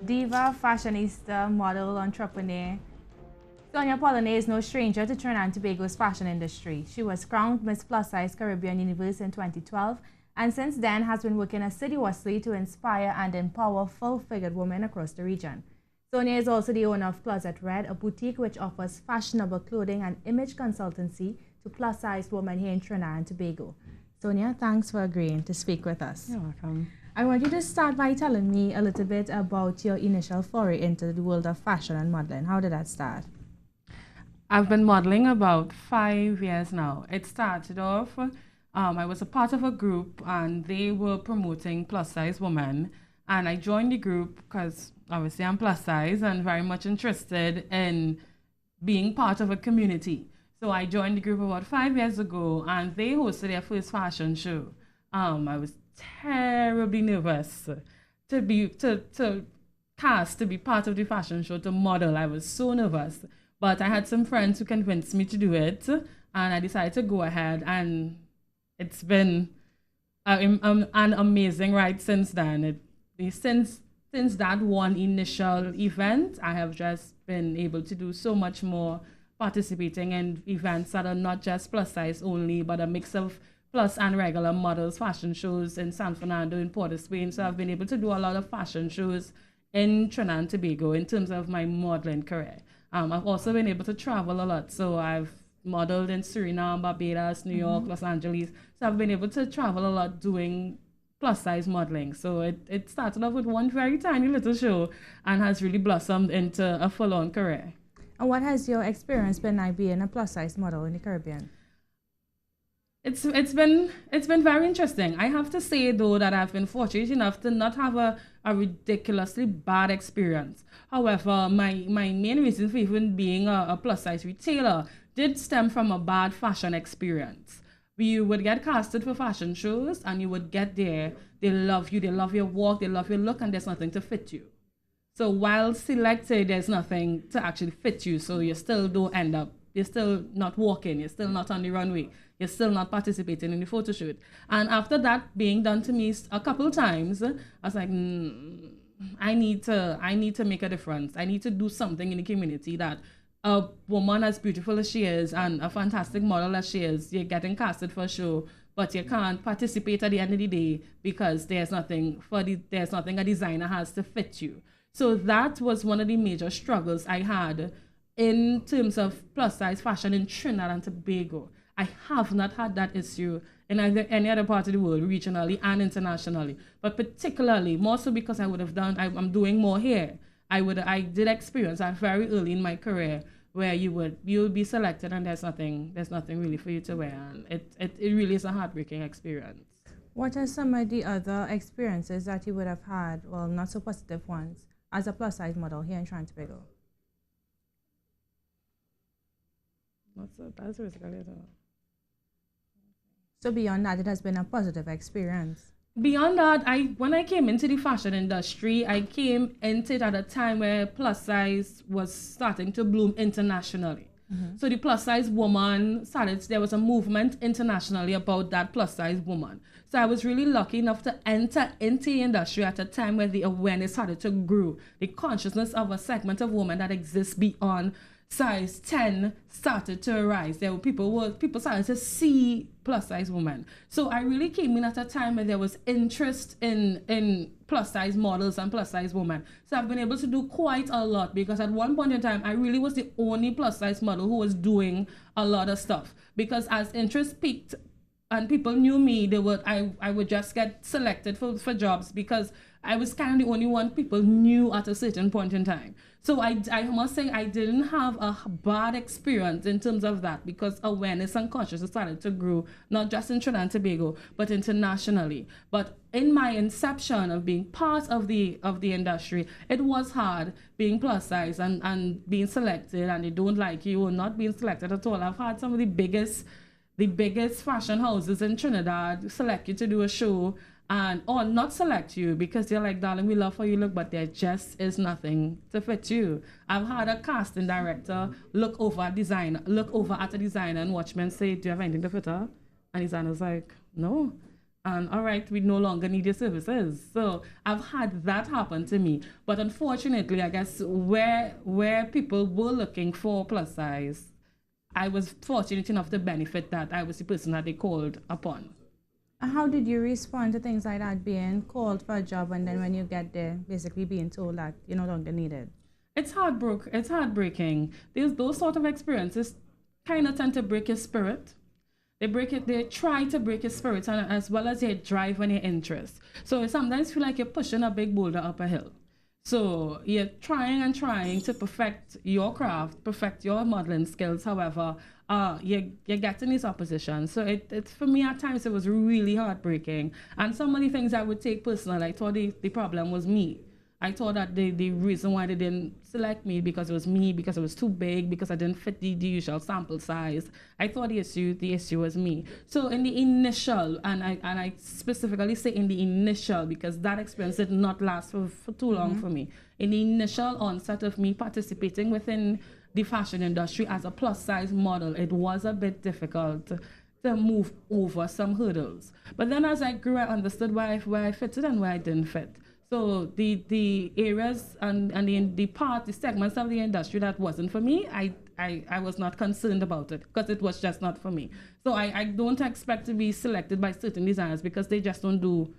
Diva, fashionista, model, entrepreneur. Sonja Pollonais is no stranger to Trinidad and Tobago's fashion industry. She was crowned Miss Plus Size Caribbean Universe in 2012 and since then has been working assiduously to inspire and empower full-figured women across the region. Sonja is also the owner of Closet Red, a boutique which offers fashionable clothing and image consultancy to plus-sized women here in Trinidad and Tobago. Sonja, thanks for agreeing to speak with us. You're welcome. I want you to start by telling me a little bit about your initial foray into the world of fashion and modeling. How did that start? I've been modeling about 5 years now. It started off, I was a part of a group and they were promoting plus size women. And I joined the group because obviously I'm plus size and very much interested in being part of a community. So I joined the group about 5 years ago and they hosted their first fashion show. I was terribly nervous to be cast to be part of the fashion show, to model. I was so nervous. But I had some friends who convinced me to do it, and I decided to go ahead, and it's been an amazing ride since then. Since that one initial event, I have just been able to do so much more, participating in events that are not just plus size only, but a mix of plus and regular models, fashion shows in San Fernando, in Port of Spain. So I've been able to do a lot of fashion shows in Trinidad and Tobago in terms of my modeling career. I've also been able to travel a lot. So I've modeled in Suriname, Barbados, New York, Los Angeles. So I've been able to travel a lot doing plus size modeling. So it started off with one very tiny little show and has really blossomed into a full-on career. And what has your experience been like being a plus size model in the Caribbean? It's been very interesting. I have to say though that I've been fortunate enough to not have a ridiculously bad experience. However, my main reason for even being a plus size retailer did stem from a bad fashion experience. We would get casted for fashion shows and you would get there, they love you, they love your walk, they love your look, and there's nothing to fit you. So while selected, there's nothing to actually fit you, so you still don't end up, you're still not walking, you're still not on the runway, you're still not participating in the photo shoot. And after that being done to me a couple of times, I was like, I need to make a difference. I need to do something in the community that a woman as beautiful as she is and a fantastic model as she is, you're getting casted for a show, but you can't participate at the end of the day because there's nothing a designer has to fit you. So that was one of the major struggles I had in terms of plus size fashion in Trinidad and Tobago. I have not had that issue in either any other part of the world, regionally and internationally, but particularly more so because I'm doing more here. I did experience that very early in my career where you would be selected and there's nothing really for you to wear, and it really is a heartbreaking experience. What are some of the other experiences that you would have had, well, not so positive ones, as a plus size model here in Trinidad and Tobago? That's basically it. So beyond that, it has been a positive experience. Beyond that, when I came into the fashion industry, I came into it at a time where plus size was starting to bloom internationally. So the plus size woman there was a movement internationally about that plus size woman. So I was really lucky enough to enter into the industry at a time where the awareness started to grow. The consciousness of a segment of women that exists beyond size 10 started to arise. People started to see plus size women. So I really came in at a time where there was interest in plus size models and plus size women. So I've been able to do quite a lot because at one point in time I really was the only plus size model who was doing a lot of stuff, because as interest peaked and people knew me, I would just get selected for jobs because I was kind of the only one people knew at a certain point in time. So I must say I didn't have a bad experience in terms of that, because awareness and consciousness started to grow, not just in Trinidad and Tobago, but internationally. But in my inception of being part of the industry, it was hard being plus size and being selected, and they don't like you or not being selected at all. I've had some of the biggest fashion houses in Trinidad select you to do a show or not select you because they're like, darling, we love how you look, but there just is nothing to fit you. I've had a casting director look over at a designer and watch me and say, do you have anything to fit her? And the designer's like, no. and all right, we no longer need your services. So I've had that happen to me. But unfortunately, I guess where people were looking for plus size, I was fortunate enough to benefit that I was the person that they called upon. How did you respond to things like that, being called for a job and then when you get there, basically being told that you're no longer needed? It's heartbreaking. Those sort of experiences kind of tend to break your spirit. They try to break your spirit, and as well as your drive and your interest. So sometimes feel like you're pushing a big boulder up a hill. So you're trying and trying to perfect your craft, perfect your modeling skills. However, you're getting these oppositions. So it's for me at times it was really heartbreaking. And some of the things I would take personal, I thought the problem was me. I thought that the reason why they didn't select me because it was me, because it was too big, because I didn't fit the usual sample size. I thought the issue was me. So in the initial, and I specifically say in the initial, because that experience did not last for too long for me. In the initial onset of me participating within the fashion industry as a plus size model, it was a bit difficult to move over some hurdles. But then as I grew, I understood where I fitted and where I didn't fit. So the areas and the segments of the industry that wasn't for me, I was not concerned about it because it was just not for me. So I don't expect to be selected by certain designers because they just don't do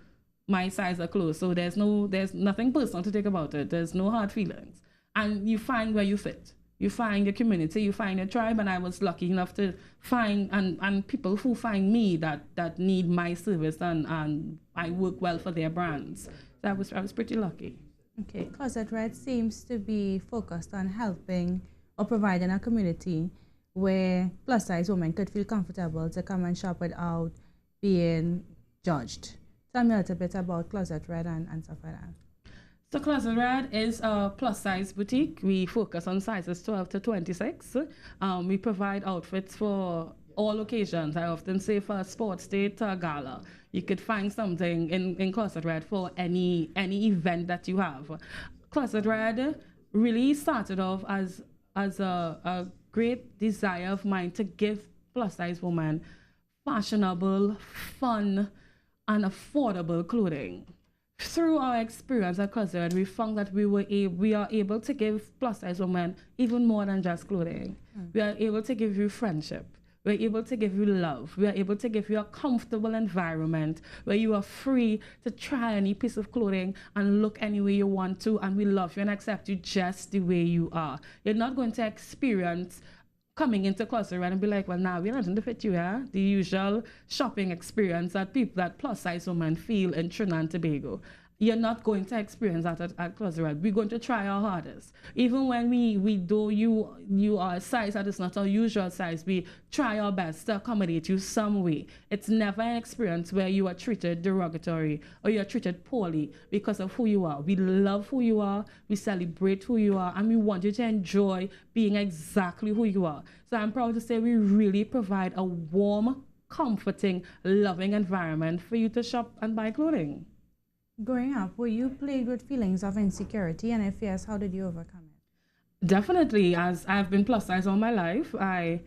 my size of clothes. So there's nothing personal to take about it. There's no hard feelings. And you find where you fit. You find your community, you find your tribe, and I was lucky enough to find and people who find me that need my service and I work well for their brands. So I was pretty lucky. Okay, Closet Red seems to be focused on helping or providing a community where plus size women could feel comfortable to come and shop without being judged. Tell me a little bit about Closet Red and stuff like that. So Closet Red is a plus size boutique. We focus on sizes 12 to 26. We provide outfits for all occasions. I often say for a sports day to a gala. You could find something in Closet Red for any event that you have. Closet Red really started off as a great desire of mine to give plus size women fashionable, fun, and affordable clothing. Through our experience at Closet Red, we found that we are able to give plus size women even more than just clothing. We are able to give you friendship. We're able to give you love. We are able to give you a comfortable environment where you are free to try any piece of clothing and look any way you want to, and we love you and accept you just the way you are. You're not going to experience coming into Closet Red and be like, well, now we're not going to fit you, yeah? The usual shopping experience that plus size women feel in Trinidad and Tobago. You're not going to experience that at Closet Red. We're going to try our hardest. Even when we do you are a size that is not our usual size, we try our best to accommodate you some way. It's never an experience where you are treated derogatory or you are treated poorly because of who you are. We love who you are, we celebrate who you are, and we want you to enjoy being exactly who you are. So I'm proud to say we really provide a warm, comforting, loving environment for you to shop and buy clothing. Growing up, were you plagued with feelings of insecurity? And if yes, how did you overcome it? Definitely, as I've been plus size all my life, I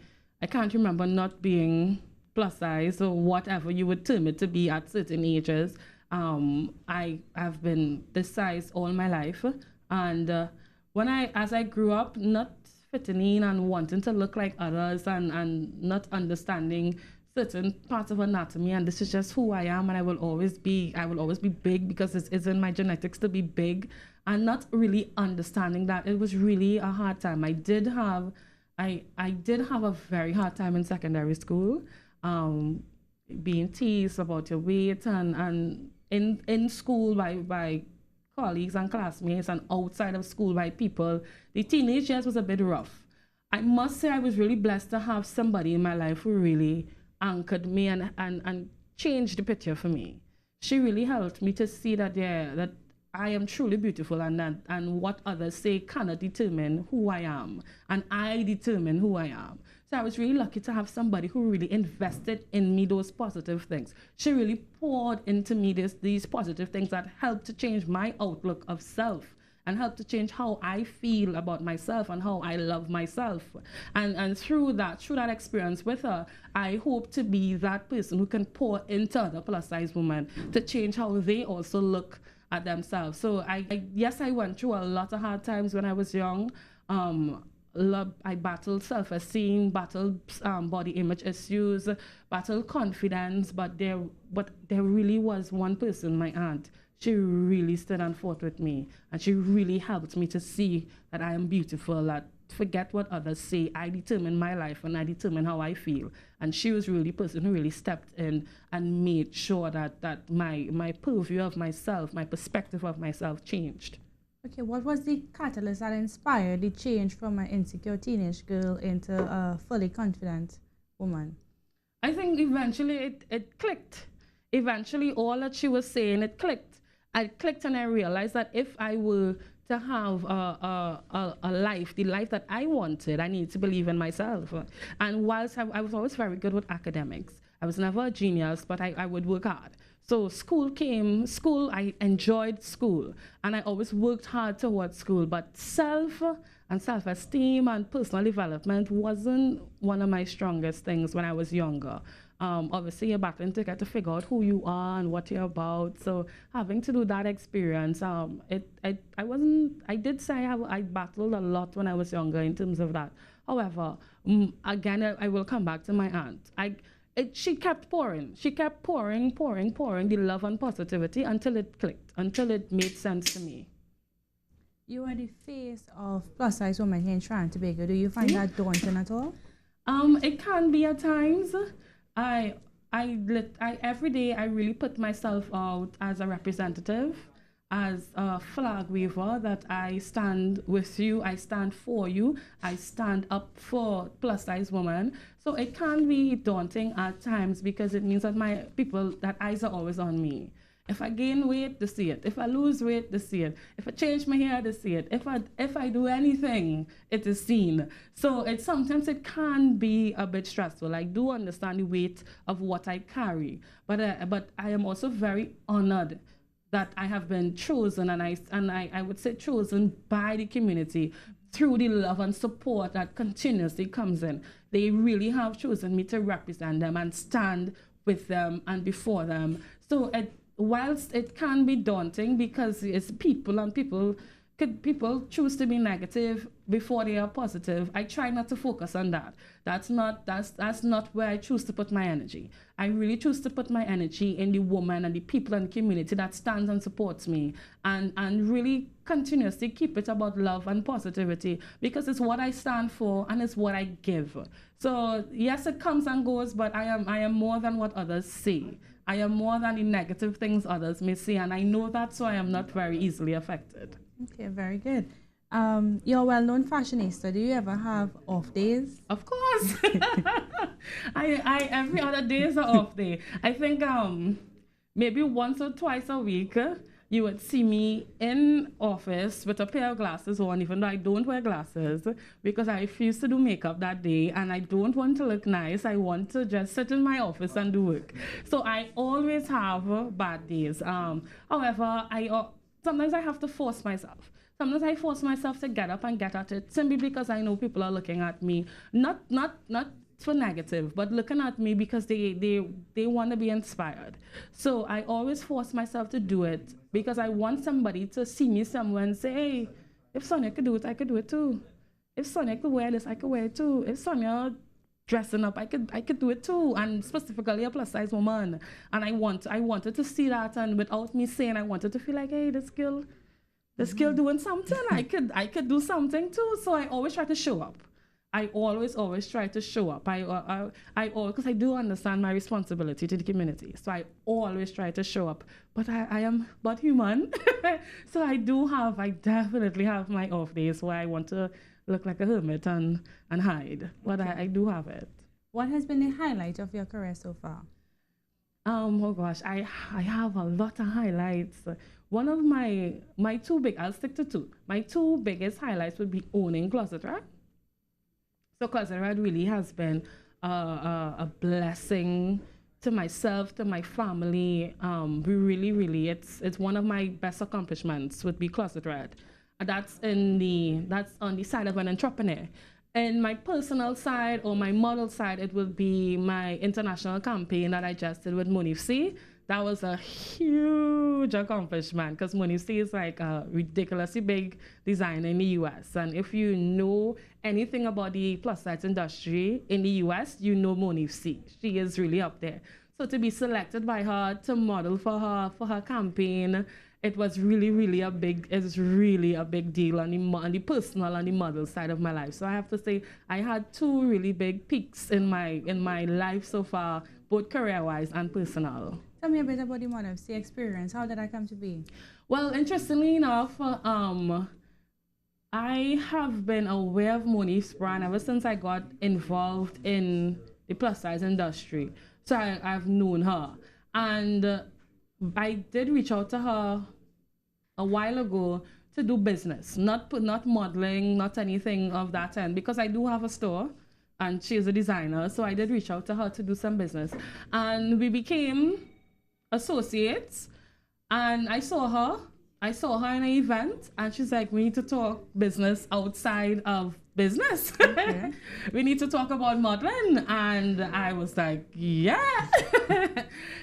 can't remember not being plus size or whatever you would term it to be at certain ages. I've been this size all my life, and as I grew up, not fitting in and wanting to look like others and not understanding certain parts of anatomy, and this is just who I am, and I will always be big because it's in my genetics to be big, and not really understanding that. It was really a hard time. I did have a very hard time in secondary school, being teased about your weight and in school by colleagues and classmates, and outside of school by people. The teenage years was a bit rough. I must say I was really blessed to have somebody in my life who really anchored me and changed the picture for me. She really helped me to see that that I am truly beautiful, and what others say cannot determine who I am, and I determine who I am. So I was really lucky to have somebody who really invested in me those positive things. She really poured into me these positive things that helped to change my outlook of self and help to change how I feel about myself and how I love myself. And through that experience with her, I hope to be that person who can pour into other plus size women to change how they also look at themselves. So yes, I went through a lot of hard times when I was young. I battled self-esteem, battled body image issues, battled confidence, but there really was one person, my aunt. She really stood and fought with me, and she really helped me to see that I am beautiful, that forget what others say, I determine my life and I determine how I feel. And she was really the person who really stepped in and made sure that my purview of myself, my perspective of myself changed. Okay, what was the catalyst that inspired the change from an insecure teenage girl into a fully confident woman? I think eventually it clicked. Eventually all that she was saying, it clicked. I clicked and I realized that if I were to have a life, the life that I wanted, I needed to believe in myself. And whilst I was always very good with academics, I was never a genius, but I would work hard. So I enjoyed school, and I always worked hard towards school, but self-esteem and personal development wasn't one of my strongest things when I was younger. Obviously, you're battling to get to figure out who you are and what you're about. So having to do that experience, I did say I battled a lot when I was younger in terms of that. However, again, I will come back to my aunt. She kept pouring. She kept pouring the love and positivity until it clicked, until it made sense to me. You are the face of plus size women here in Trinidad and Tobago. Do you find that daunting at all? It can be at times. Every day I really put myself out as a representative, as a flag waver, that I stand with you, I stand for you, I stand up for plus size women. So it can be daunting at times because it means that that eyes are always on me. If I gain weight, they see it. If I lose weight, they see it. If I change my hair, they see it. If I do anything, it is seen. So sometimes it can be a bit stressful. I do understand the weight of what I carry, but I am also very honored that I have been chosen, and I would say chosen by the community through the love and support that continuously comes in. They really have chosen me to represent them and stand with them and before them. So whilst it can be daunting because it's people, and people choose to be negative before they are positive, I try not to focus on that. That's not where I choose to put my energy. I really choose to put my energy in the woman and the people and the community that stands and supports me, and really continuously keep it about love and positivity, because it's what I stand for and it's what I give. So yes, it comes and goes, but I am more than what others say. I am more than the negative things others may say, and I know that, so I am not very easily affected. Okay, very good. You're a well-known fashionista. Do you ever have off days? Of course. I every other day is an off day. I think maybe once or twice a week you would see me in office with a pair of glasses on, even though I don't wear glasses because I refuse to do makeup that day and I don't want to look nice. I want to just sit in my office and do work. So I always have bad days. However, sometimes I have to force myself. Sometimes I force myself to get up and get at it simply because I know people are looking at me, not for negative, but looking at me because they want to be inspired. So I always force myself to do it because I want somebody to see me somewhere and say, hey, if Sonja could do it, I could do it too. If Sonja could wear this, I could wear it too. If Sonja dressing up, I could do it too. And specifically a plus size woman. And I wanted to see that, and without me saying, I wanted to feel like, hey, this girl doing something. I could do something too. So I always try to show up. I always try to show up. Because I do understand my responsibility to the community. So I always try to show up. But I am but human. So I definitely have my off days where I want to look like a hermit and hide. But okay. I do have it. What has been the highlight of your career so far? Oh gosh, I have a lot of highlights. One of my two big, I'll stick to two. My two biggest highlights would be owning Closet Red. So Closet Red really has been a blessing to myself, to my family. We really, it's one of my best accomplishments would be Closet Red. That's on the side of an entrepreneur. And my personal side or my model side, it will be my international campaign that I just did with Monif C. That was a huge accomplishment because Monif C is like a ridiculously big designer in the US. And if you know anything about the plus size industry in the US, you know Monif C. She is really up there. So to be selected by her to model for her campaign, it was really a big deal on the personal and the model side of my life. So I have to say I had two really big peaks in my life so far, both career-wise and personal. Tell me a bit about the Monif C experience. How did that come to be? Well, interestingly enough, I have been aware of Monif's brand ever since I got involved in the plus size industry. So I've known her. And I did reach out to her a while ago to do business, not modeling, not anything of that end, because I do have a store and she's a designer. So I did reach out to her to do some business. And we became associates. And I saw her in an event and she's like, we need to talk business outside of business. Okay. We need to talk about modeling. And I was like, yeah.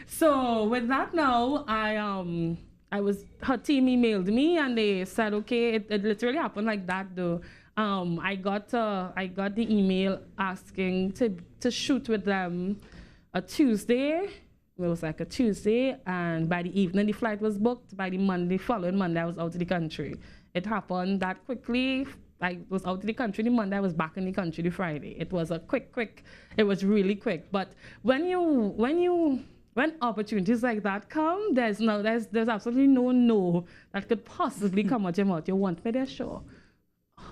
So with that now, her team emailed me and they said, okay, it literally happened like that though. I got the email asking to shoot with them a Tuesday. It was like a Tuesday, and by the evening the flight was booked. By the following Monday, I was out of the country. It happened that quickly. I was out of the country the Monday, I was back in the country the Friday. It was a quick, it was really quick. But when opportunities like that come, there's absolutely no that could possibly come out your mouth. You want me there, sure.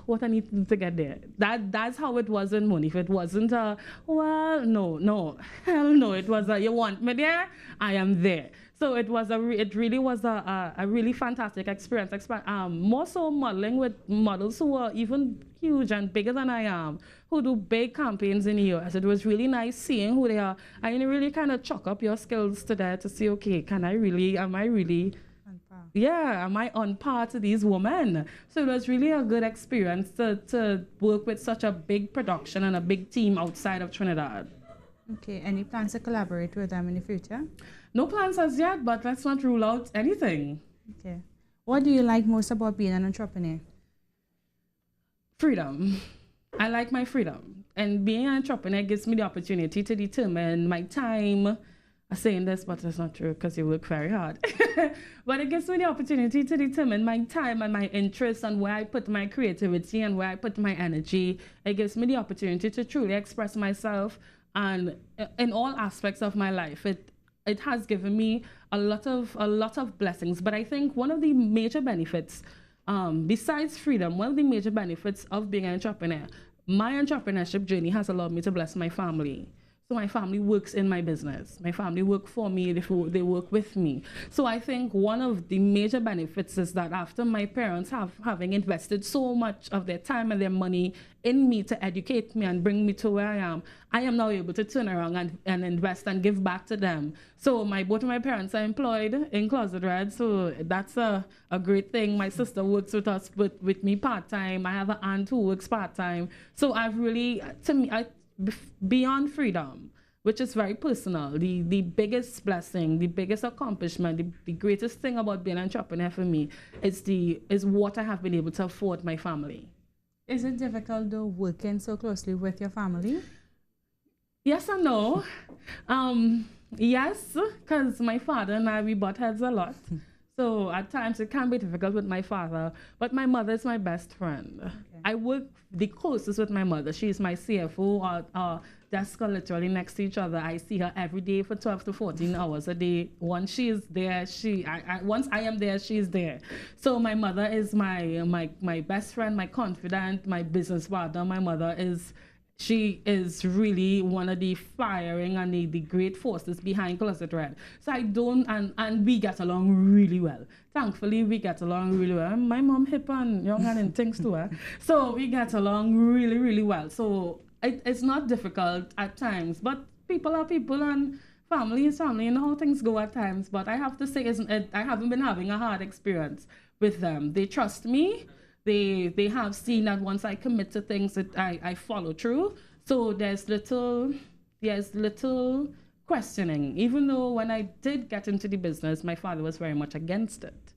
What I need to get there. That's how it was in Monif. It wasn't a, well, no, hell no. It was a, you want me there, I am there. So it really was a really fantastic experience. More so modeling with models who are even huge and bigger than I am, who do big campaigns in the US. It was really nice seeing who they are. And you really kind of chalk up your skills to that to see, okay, am I really am I on par to these women? So it was really a good experience to work with such a big production and a big team outside of Trinidad. Okay, any plans to collaborate with them in the future? No plans as yet, but let's not rule out anything. Okay. What do you like most about being an entrepreneur? Freedom. I like my freedom. And being an entrepreneur gives me the opportunity to determine my time. I'm saying this, but it's not true because you work very hard. But it gives me the opportunity to determine my time and my interests and where I put my creativity and where I put my energy. It gives me the opportunity to truly express myself, and in all aspects of my life. It has given me a lot of blessings. But I think one of the major benefits, besides freedom, one of the major benefits of being an entrepreneur, my entrepreneurship journey has allowed me to bless my family. So my family works in my business. My family work for me, they work with me. So I think one of the major benefits is that after my parents having invested so much of their time and their money in me to educate me and bring me to where I am now able to turn around and invest and give back to them. So both of my parents are employed in Closet Red, so that's a great thing. My sister works with me part-time. I have an aunt who works part-time. So I've really, beyond freedom, which is very personal, the biggest blessing, the biggest accomplishment, the greatest thing about being an entrepreneur for me is what I have been able to afford my family. Is it difficult though working so closely with your family? Yes and no. Yes, because my father and I, we butt heads a lot. So at times it can be difficult with my father, but my mother is my best friend. Okay. I work the closest with my mother. She's my CFO. Our desks are literally next to each other. I see her every day for 12 to 14 hours a day. Once she is there, once I am there, she's there. So my mother is my best friend, my confidant, my business partner. My mother she is really one of the firing and the great forces behind Closet Red. So and we get along really well. Thankfully, we get along really well. My mom hip and young and things to her. So we get along really, really well. So it's not difficult at times, but people are people and family is family, and how things go at times. But I have to say, I haven't been having a hard experience with them. They trust me. They have seen that once I commit to things that I follow through. So there's little questioning. Even though when I did get into the business, my father was very much against it.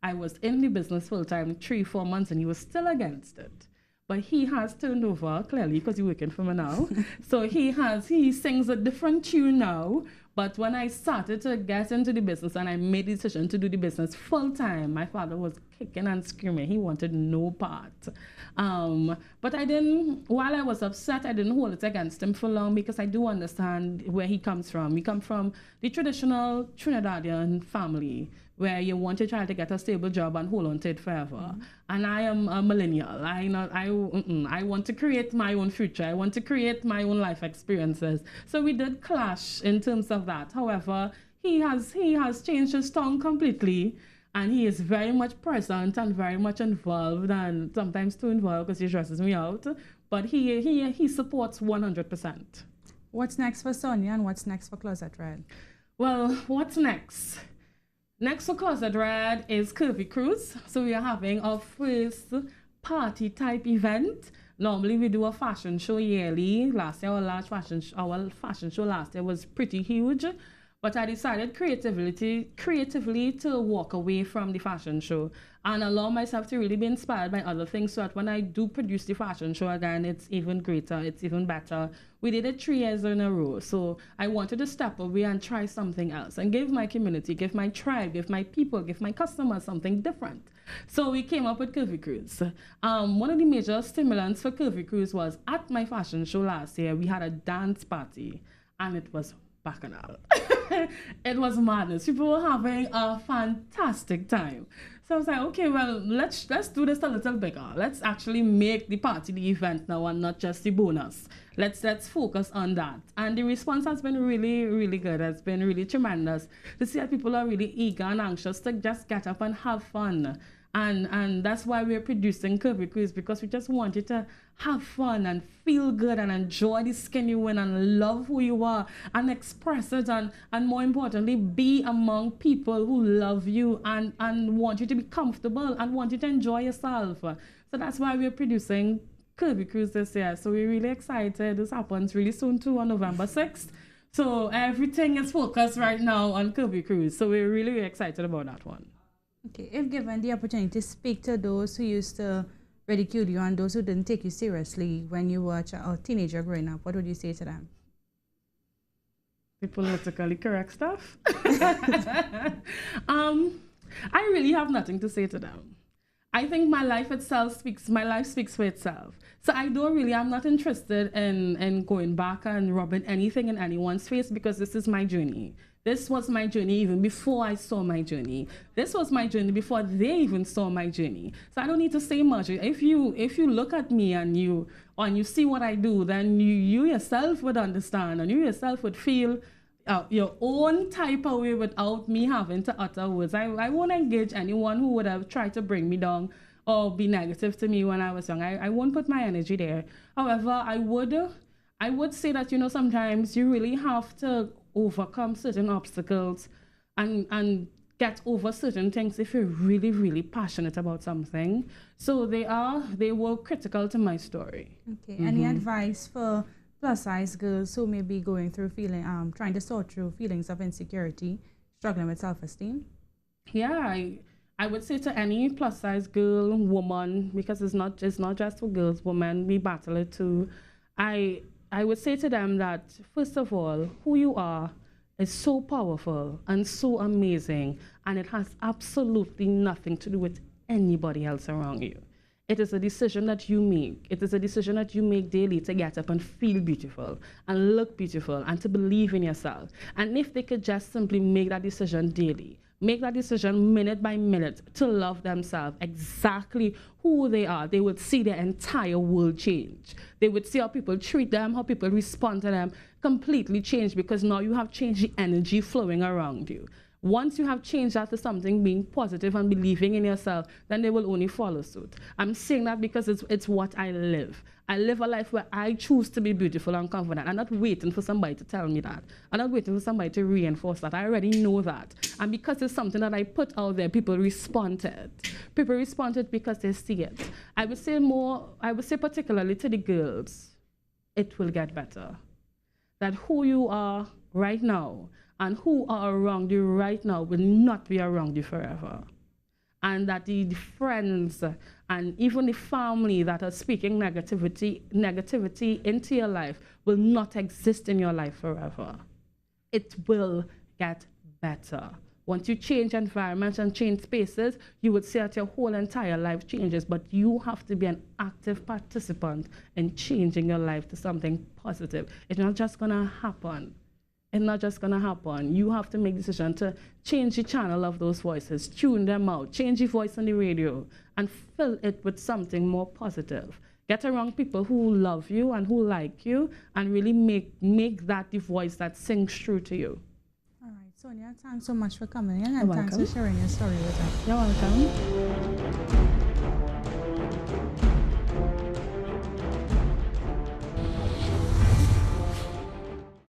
I was in the business full time 3-4 months and he was still against it. But he has turned over, clearly, because he's working for me now. So he sings a different tune now. But when I started to get into the business and I made the decision to do the business full time, my father was kicking and screaming. He wanted no part. But I didn't, while I was upset, I didn't hold it against him for long because I do understand where he comes from. We come from the traditional Trinidadian family where you want your child to get a stable job and hold on to it forever. Mm-hmm. And I am a millennial. I want to create my own future. I want to create my own life experiences. So we did clash in terms of that. However, he has changed his tongue completely, and he is very much present and very much involved, and sometimes too involved because he stresses me out. But he supports 100%. What's next for Sonja and what's next for Closet Red? Well, what's next? Next for Closet Red is Curvy Cruise. So we are having our first party type event. Normally we do a fashion show yearly. Last year our fashion show last year was pretty huge. But I decided creatively to walk away from the fashion show and allow myself to really be inspired by other things so that when I do produce the fashion show again, it's even greater, it's even better. We did it 3 years in a row. So I wanted to step away and try something else and give my community, give my tribe, give my people, give my customers something different. So we came up with Curvy Cruise. One of the major stimulants for Curvy Cruise was at my fashion show last year, we had a dance party and it was bacchanal. It was madness. People were having a fantastic time. So I was like, okay, well, let's do this a little bigger. Let's actually make the party the event now and not just the bonus. Let's focus on that. And the response has been really, really good. It's been really tremendous to see that people are really eager and anxious to just get up and have fun. And that's why we're producing Curvy Cruise, because we just want you to have fun and feel good and enjoy the skin you in and love who you are and express it and more importantly, be among people who love you and want you to be comfortable and want you to enjoy yourself. So that's why we're producing Curvy Cruise this year. So we're really excited. This happens really soon too on November 6th. So everything is focused right now on Curvy Cruise. So we're really excited about that one. Okay, if given the opportunity to speak to those who used to ridicule you and those who didn't take you seriously when you were a teenager growing up, what would you say to them? The politically correct stuff? I really have nothing to say to them. I think my life speaks for itself. So I'm not interested in going back and rubbing anything in anyone's face because this is my journey. This was my journey even before I saw my journey. This was my journey before they even saw my journey. So I don't need to say much. If you look at me and you see what I do, then you yourself would understand and you yourself would feel your own type of way without me having to utter words. I won't engage anyone who would have tried to bring me down or be negative to me when I was young. I won't put my energy there. However, I would say that, sometimes you really have to overcome certain obstacles and get over certain things if you're really, really passionate about something. So they were critical to my story. Okay. Mm-hmm. Any advice for plus-size girls who may be going through trying to sort through feelings of insecurity, struggling with self-esteem? Yeah, I would say to any plus-size girl, woman, because it's not just for girls, women, we battle it too. I would say to them that, first of all, who you are is so powerful and so amazing, and it has absolutely nothing to do with anybody else around you. It is a decision that you make. It is a decision that you make daily to get up and feel beautiful and look beautiful and to believe in yourself. And if they could just simply make that decision daily, make that decision minute by minute to love themselves exactly who they are, they would see their entire world change. They would see how people treat them, how people respond to them completely change, because now you have changed the energy flowing around you. Once you have changed that to something being positive and believing in yourself, then they will only follow suit. I'm saying that because it's what I live. I live a life where I choose to be beautiful and confident. I'm not waiting for somebody to tell me that. I'm not waiting for somebody to reinforce that. I already know that. And because it's something that I put out there, people respond to it. People respond to it because they see it. I would say particularly to the girls, it will get better. That who you are right now and who are around you right now will not be around you forever. And that the friends and even the family that are speaking negativity into your life will not exist in your life forever. It will get better. Once you change environments and change spaces, you would see that your whole entire life changes, but you have to be an active participant in changing your life to something positive. It's not just gonna happen. It's not just gonna happen. You have to make a decision to change the channel of those voices, tune them out, change the voice on the radio, and fill it with something more positive. Get around people who love you and who like you, and really make that the voice that sings through to you. All right, Sonja, thanks so much for coming in, and thanks for sharing your story with us. You're welcome.